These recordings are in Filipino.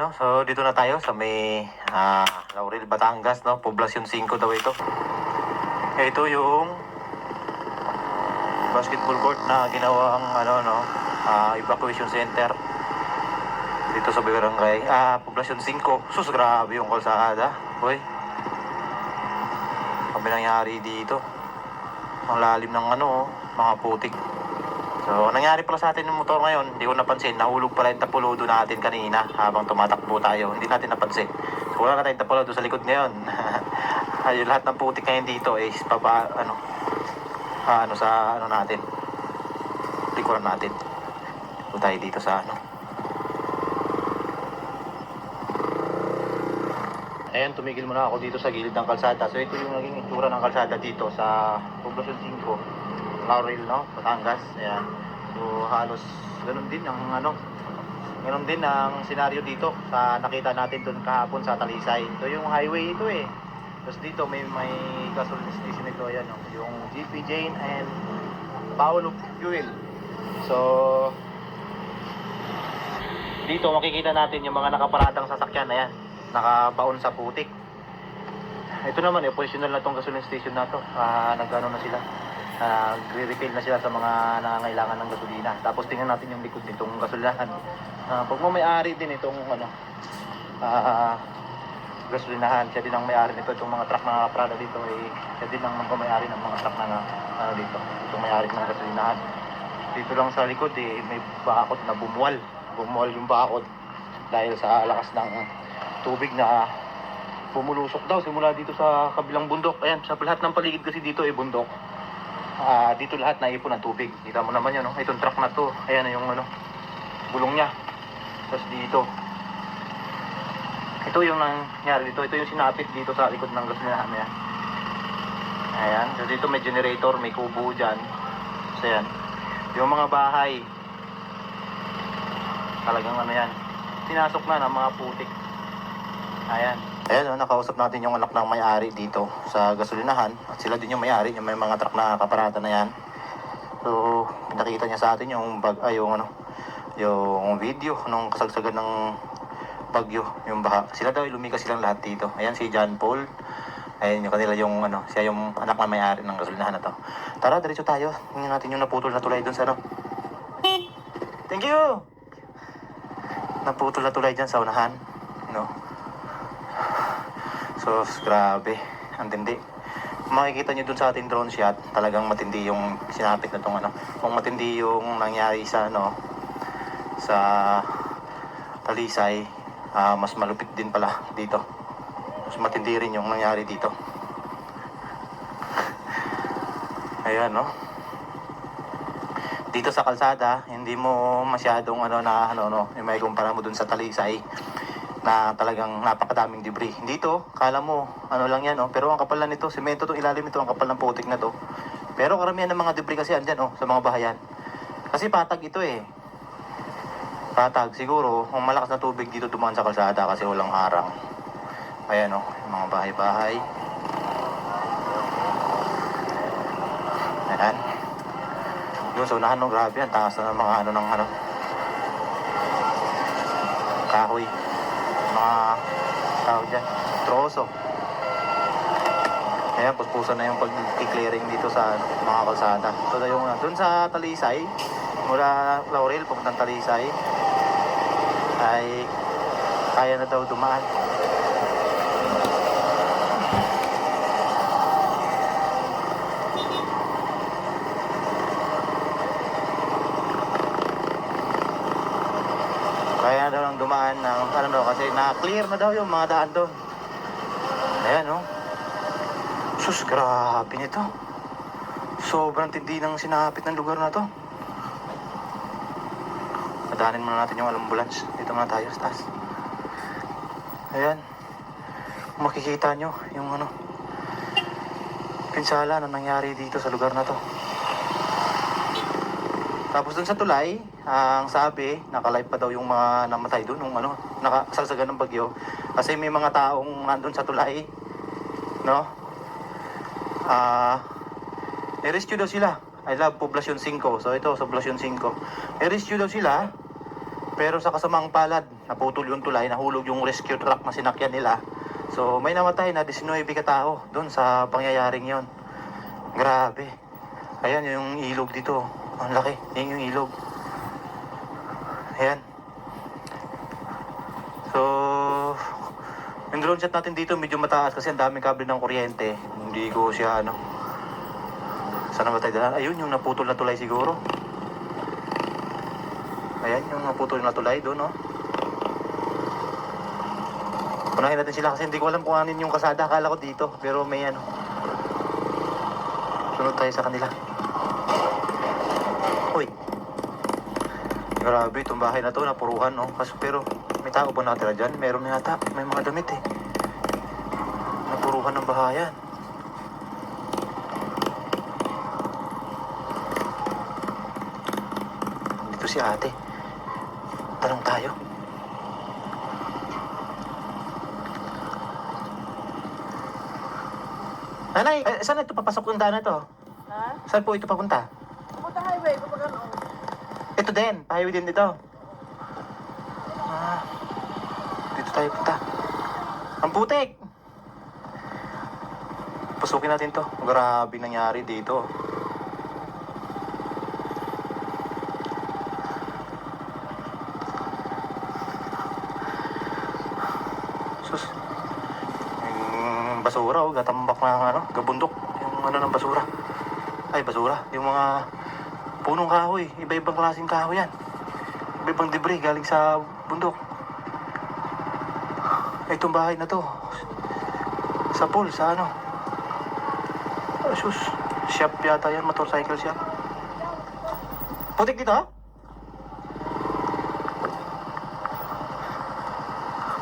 no? So, dito na tayo sa may Laurel, Batangas, no? Poblasyon 5 daw ito. Ito yung basketball court na ginawang evacuation center dito sa barangay. Poblasyon 5. Sus, grabe yung kalsada. Hoy. Kami nangyari dito. Ang lalim ng mga putik. So, nangyari pala sa atin yung motor ngayon, hindi ko napansin, nahulog pala yung tapulodo natin kanina habang tumatakbo tayo. Hindi natin napansin. So, wala na tayong tapulodo sa likod ngayon. Yung lahat ng putik ngayon dito is natin. Likuran natin. So, tayo dito sa Ayan, tumigil muna ako dito sa gilid ng kalsada. So, ito yung naging itsura ng kalsada dito sa Poblasyon 5. Laurel, no? Batangas. Ayan. So, halos ganun din ang senaryo dito sa nakita natin doon kahapon sa Talisay. So, yung highway ito eh. Tapos dito may gasoline station ito. Ayan, no? Yung GP Jane and Paolo Fuel. So, dito makikita natin yung mga nakaparadang sasakyan. Ayan. Nakabaon sa putik. Ito naman, positional na tong gasoline station na to. Nag-ano na sila. Nagre-refill na sila sa mga nangangailangan ng gasolina. Tapos tingnan natin yung likod nitong gasolinahan. Pag may-ari din itong gasolinahan, siya din ang may-ari nito. Itong mga truck na Prada dito siya din ang may-ari ng mga truck na dito. Itong may-ari ng gasolinahan. Dito lang sa likod may bakod na bumuwal. Bumuwal yung bakod dahil sa lakas ng tubig na pumulusok daw simula dito sa kabilang bundok. Ayan, sa lahat ng paligid kasi dito ay bundok. Dito lahat naipon ng tubig. Kita mo naman yan, no? Itong truck na to, ayan yung bulong niya. Tapos dito, ito yung nangyari dito. Ito yung sinapit dito sa likod ng gasolinahan na yan. Ayan, so dito may generator, may kubo dyan. So ayan, yung mga bahay talagang yan, sinasok na ng mga putik. Ayan. Ayan, nakausap natin yung anak ng may-ari dito sa gasolinahan. At sila din yung may-ari, yung may mga truck na kaparada na yan. So, pinakita niya sa atin yung yung video nung kasagsagan ng bagyo, yung baha. Sila daw, lumikas silang lahat dito. Ayan si John Paul. Ayan yung kanila siya yung anak na may-ari ng gasolinahan na to. Tara, diretso tayo. Tingnan natin yung naputol na tulay dun sa Thank you! Naputol na tulay dyan sa unahan. So, grabe. Ang tindi. Makikita nyo dun sa ating drone shot, talagang matindi yung sinapit na itong kung matindi yung nangyari sa sa Talisay, mas malupit din pala dito. Mas matindi rin yung nangyari dito. Ayan, no? Dito sa kalsada, hindi mo masyadong yung may kumpara mo dun sa Talisay na talagang napakadaming debris. Dito, kala mo, lang yan, pero ang kapal na nito, semento itong ilalim nito, ang kapal ng putik na to. Pero karamihan ng mga debris kasi andyan, sa mga bahayan. Kasi patag ito Patag, siguro, kung malakas na tubig dito dumaan sa kalsada kasi walang harang. Ayan, yung mga bahay-bahay. Ayan. Doon sa unahan, grabe yan, taas na ng mga kahoy. Mga tawag dyan, troso. Ayan, puspusan na yung pag-clearing dito sa mga kalsada. So, dun sa Talisay, mula Laurel, pupuntang Talisay, ay kaya na daw dumaan. Kaya daw lang dumaan ng kasi na-clear na daw yung mga daan doon. Ayan, Sus, grabe nito. Sobrang tindi ng sinapit ng lugar na to. Padahanin muna natin yung ambulance. Dito muna tayo sa taas. Ayan. Makikita nyo yung pinsala na nangyari dito sa lugar na to. Tapos dun sa tulay, ang sabi, nakalive pa daw yung mga namatay dun, nung nakasagsagan ng bagyo. Kasi may mga taong nandun sa tulay, rescue daw sila. I love Poblasyon 5. So ito, sa Poblasyon 5. I-rescue daw sila. Pero sa kasamang palad, naputol yung tulay, nahulog yung rescue truck na sinakyan nila. So may namatay na 19 katao doon sa pangyayaring yon. Grabe. Ayan yung ilog dito. Ang laki. Yan yung ilog. Ayan. So, yung drone shot natin dito medyo mataas kasi ang daming kable ng kuryente. Hindi ko siya saan na ba tayo dala? Ayun yung naputol na tulay siguro. Ayan yung naputol na tulay doon, no? Unahin natin sila kasi hindi ko alam kung anin yung kasada. Akala ko dito, pero may sunod tayo sa kanila. Uy. Grabe, itong bahay na to, napuruhan, no? Pero may tao ba natira dyan? Meron na yata. May mga damit, eh. Napuruhan ng bahayan. Dito si ate. Tanong tayo. Nanay, saan ito papasok yung daan na to? Ha? Saan po ito papunta? Pupunta highway, kapag ano. Ito din, pahiwi din dito. Dito tayo punta. Ang putik! Pasukin natin to. Grabe nangyari dito. Sus. Yung basura, gatambak na gabundok. Yung ng basura. Ay, basura. Yung mga punong kahoy. Iba-ibang klaseng kahoy yan. Iba-ibang debris galing sa bundok. Itong bahay na to. Sa pool, sa sus. Shop yata yan, motorcycle shop. Putik dito?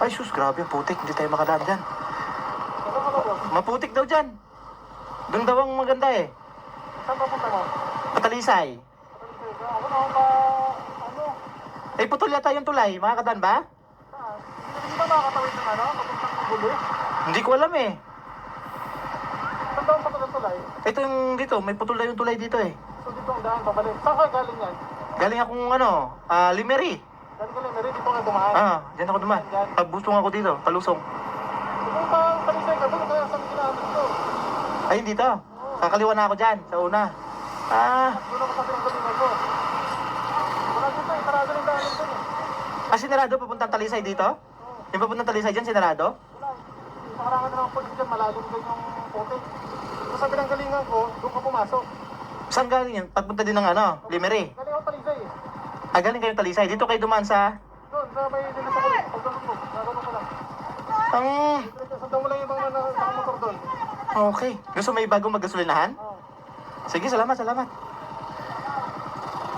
Ay sus, grabe yung putik. Hindi tayo makadaan dyan. Maputik daw dyan. Doon daw ang maganda eh. Saan papunta mo? Patalisay. Ako na ba, Eh, putol yata yung tulay. Makakadaan ba? saan? Hindi ba makakatawid ng papuntang gulo? Hindi ko alam eh. Saan daw pa tulay? Ito yung dito. May putol na yung tulay dito eh. So dito ang daan, babalik. Saan ka galing yan? Galing akong Limeri. Galing ka lang, meron dito nga dumaan. Diyan ako duman. Pagbustong ako dito. Palusong. Kung pa talisay ka doon, kaya saan ginamit ko? Ay, dito. Kakaliwa na ako dyan. Sa una. Doon ako sa pinagalingan ko. Wala dito, itarado ng daan doon eh. Sinarado papuntang Talisay dito? Yung papuntang Talisay dyan, sinarado? Wala. Sa karangan na ng polis dyan, malalim din yung puti. So sa pinanggalingan ko, doon ka pumasok. Saan galing yan? Pagpunta din ng Limeri. Galing ako talisay eh. Galing kayong Talisay. Dito kayo duman sa... Doon, sa may dinas ako. Pagganong mo, gano'n ko lang. Ang... Sundan mo lang yung mga nakamotor doon. Okay. Gusto may bagong magasolinahan? Oo. Sige, salamat.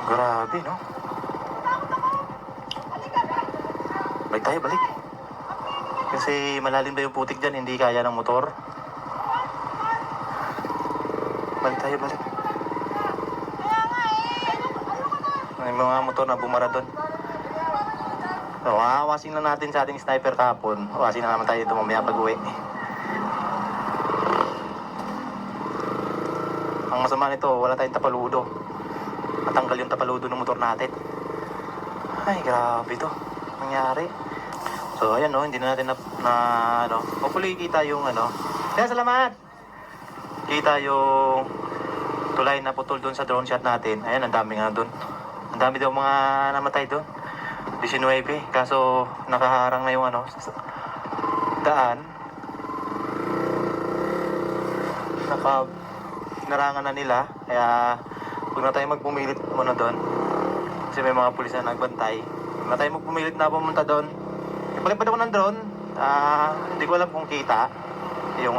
Grabe, no? Balik tayo, balik. Kasi malalim ba yung putik dyan, hindi kaya ng motor. Balik tayo, balik. May mga motor na bumara doon. So, awasin lang natin sa ating sniper kahapon. Awasin na naman tayo dito mamaya pag-uwi. Ang masama nito, wala tayong tapaludo. Natanggal yung tapaludo ng motor natin. Ay, grabe to. Nangyari. So, ayan no, hindi na natin hopefully kita yung Kaya salamat! Kita yung tulay na putol doon sa drone shot natin. Ayan, ang dami doon. Ang dami daw mga namatay doon. 19. Kaso, nakaharang na yung daan. Narangan na nila. Kaya, huwag na tayo magpumilit muna doon. Kasi may mga pulis na nagbantay. Huwag na tayo magpumilit na pumunta doon. Palipad ako ng drone. Hindi ko alam kung kita. Yung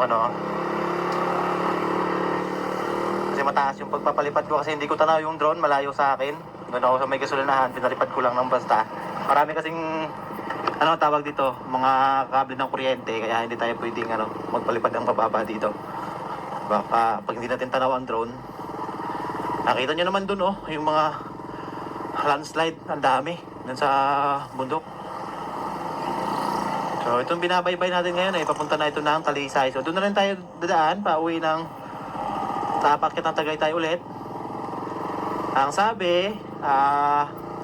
kasi mataas yung pagpapalipad ko kasi hindi ko tanaw yung drone, malayo sa akin. Doon ako sa may gasolinahan, pinalipad ko lang ng basta. Marami kasing tawag dito, mga kable ng kuryente, kaya hindi tayo pwedeng magpalipad ng pababa dito. Baka pag hindi natin tanaw ang drone, nakita nyo naman doon yung mga landslide, ang dami dun sa bundok. So itong binabaybay natin ngayon ay papunta na ito ng Talisay. So doon na rin tayo dadaan, pauwi ng Tapakyat ng Tagaytay ulit. Ang sabi,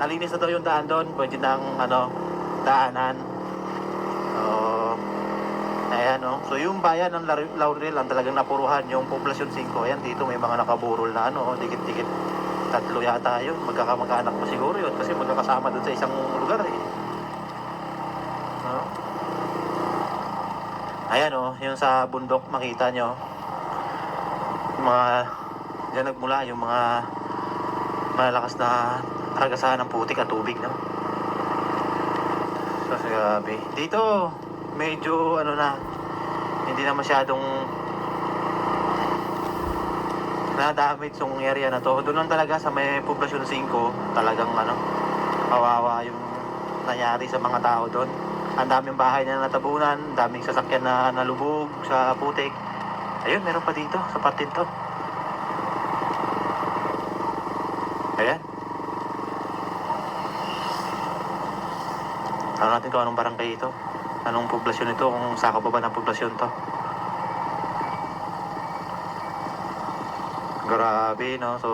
nalinis na daw yung daan doon. Pwede nang daanan. So, ayan no. So yung bayan ng Laurel ang talagang napuruhan. Yung poblasyon 5. Ayan dito may mga nakaburol na dikit-dikit. 3 yata yun. Magkakamag-anak mo siguro yun. Kasi magkakasama doon sa isang lugar eh. No? Ayan yung sa bundok makita nyo. Yung mga dyan nagmula yung mga malalakas na karagasahan ng putik at tubig, no? So, grabe. Dito, medyo, hindi na masyadong na-damage yung area na to. Doon lang talaga sa may poblasyon 5, talagang, kawawa yung nangyari sa mga tao doon. Ang daming bahay na natabunan, daming sasakyan na nalubog sa putik. Ayun, meron pa dito, sa patin to. Ayan. Tanong natin kung anong barangay ito. Anong poblasyon ito, kung sa kababa ng poblasyon to. Grabe, no? So,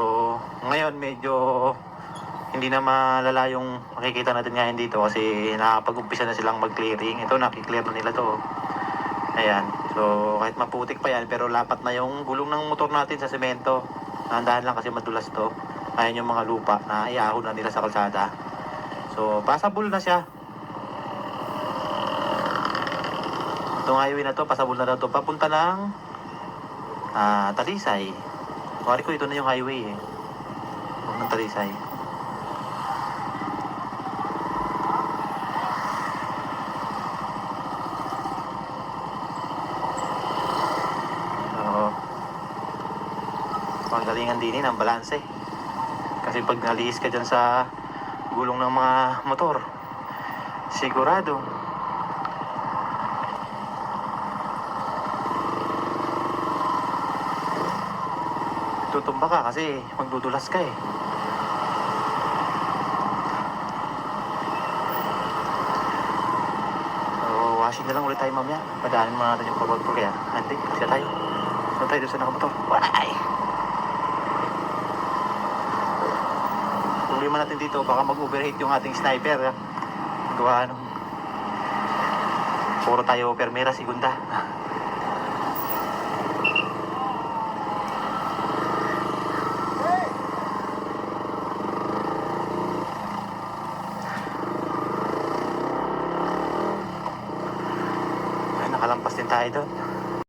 ngayon medyo hindi na malala yung makikita natin ngayon dito kasi nakapag-umpisa na silang mag-clearing. Ito, nakiklear na nila to. Ayan. So, kahit maputik pa yan, pero lapat na yung gulong ng motor natin sa semento. Nandahan lang kasi madulas to. Ayan yung mga lupa na iahon na nila sa kalsada. So, passable na siya. Itong highway na to, passable na daw to. Papunta ng Talisay. Wari ko, ito na yung highway eh. Huwag ng Talisay. So, panggalingan din ng balanse. Kasi pag naliis ka dyan sa gulong ng mga motor, sigurado tutumba ka kasi magdudulas ka eh. So, washing na lang ulit tayo mamaya. Padaanin mo natin yung pabagpo kaya. Hindi, siya tayo. Saan tayo doon sa nakamotor? Waray! Problema natin dito, baka mag-overheat yung ating sniper. Gawa puro tayo permera segunda. Ay, nakalampas din tayo doon.